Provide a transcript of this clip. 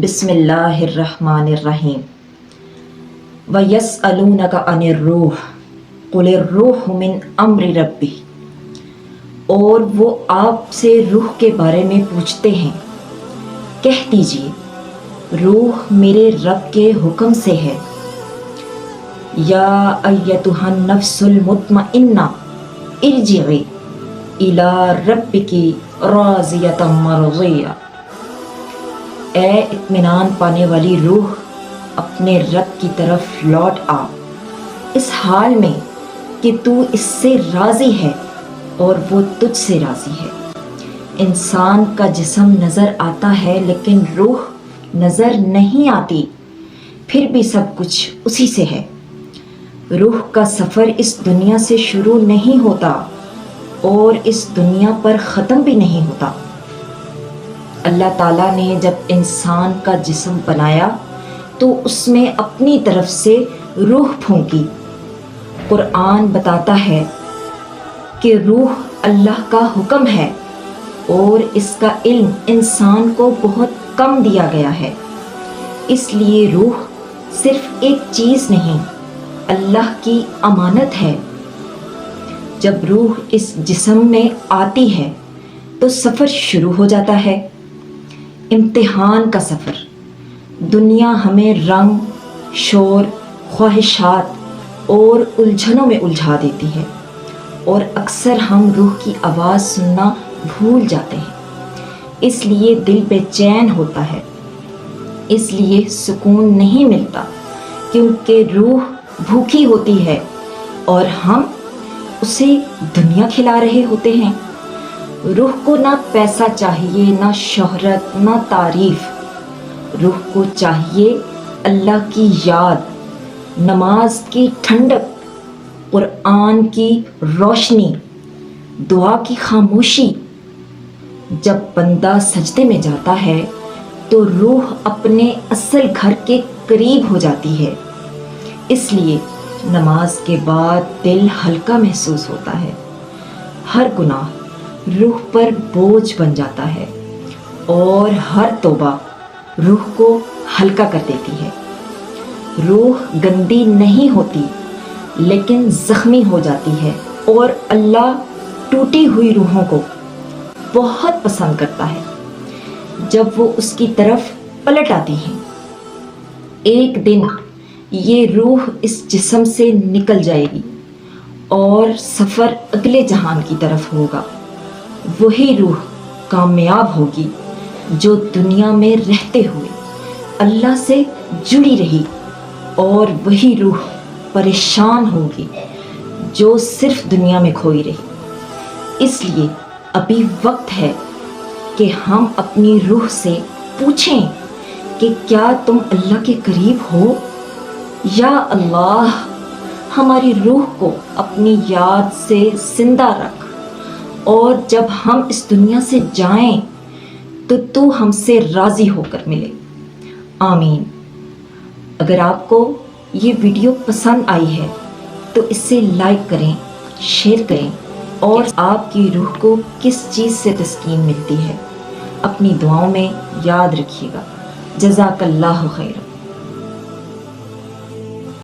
بسم اللہ الرحمن الرحیم وَيَسْأَلُونَكَ عَنِ الرُّوحِ قُلِ الرُّوحُ مِنْ أَمْرِ رَبِّي، اور وہ آپ سے روح کے بارے میں پوچھتے ہیں، کہہ دیجئے روح میرے رب کے حکم سے ہے۔ یا ایتھا النفس المطمئنہ ارجعی الی ربک راضیۃ مرضیہ، اے اطمینان پانے والی روح، اپنے رب کی طرف لوٹ آ، اس حال میں کہ تو اس سے راضی ہے اور وہ تجھ سے راضی ہے۔ انسان کا جسم نظر آتا ہے لیکن روح نظر نہیں آتی، پھر بھی سب کچھ اسی سے ہے۔ روح کا سفر اس دنیا سے شروع نہیں ہوتا اور اس دنیا پر ختم بھی نہیں ہوتا۔ اللہ تعالیٰ نے جب انسان کا جسم بنایا تو اس میں اپنی طرف سے روح پھونکی۔ قرآن بتاتا ہے کہ روح اللہ کا حکم ہے اور اس کا علم انسان کو بہت کم دیا گیا ہے، اس لیے روح صرف ایک چیز نہیں، اللہ کی امانت ہے۔ جب روح اس جسم میں آتی ہے تو سفر شروع ہو جاتا ہے، امتحان کا سفر۔ دنیا ہمیں رنگ، شور، خواہشات اور الجھنوں میں الجھا دیتی ہے اور اکثر ہم روح کی آواز سننا بھول جاتے ہیں، اس لیے دل بے چین ہوتا ہے، اس لیے سکون نہیں ملتا، کیونکہ روح بھوکی ہوتی ہے اور ہم اسے دنیا کھلا رہے ہوتے ہیں۔ روح کو نہ پیسہ چاہیے، نہ شہرت، نہ تعریف۔ روح کو چاہیے اللہ کی یاد، نماز کی ٹھنڈک، قرآن کی روشنی، دعا کی خاموشی۔ جب بندہ سجدے میں جاتا ہے تو روح اپنے اصل گھر کے قریب ہو جاتی ہے، اس لیے نماز کے بعد دل ہلکا محسوس ہوتا ہے۔ ہر گناہ روح پر بوجھ بن جاتا ہے اور ہر توبہ روح کو ہلکا کر دیتی ہے۔ روح گندی نہیں ہوتی لیکن زخمی ہو جاتی ہے، اور اللہ ٹوٹی ہوئی روحوں کو بہت پسند کرتا ہے جب وہ اس کی طرف پلٹ آتی ہیں۔ ایک دن یہ روح اس جسم سے نکل جائے گی اور سفر اگلے جہان کی طرف ہوگا۔ وہی روح کامیاب ہوگی جو دنیا میں رہتے ہوئے اللہ سے جڑی رہی، اور وہی روح پریشان ہوگی جو صرف دنیا میں کھوئی رہی۔ اس لیے ابھی وقت ہے کہ ہم اپنی روح سے پوچھیں کہ کیا تم اللہ کے قریب ہو؟ یا اللہ، ہماری روح کو اپنی یاد سے زندہ رکھ، اور جب ہم اس دنیا سے جائیں تو ہم سے راضی ہو کر ملے۔ آمین۔ اگر آپ کو یہ ویڈیو پسند آئی ہے تو اسے لائک کریں، شیئر کریں، اور آپ کی روح کو کس چیز سے تسکین ملتی ہے اپنی دعاؤں میں یاد رکھیے گا۔ جزاک اللہ خیر۔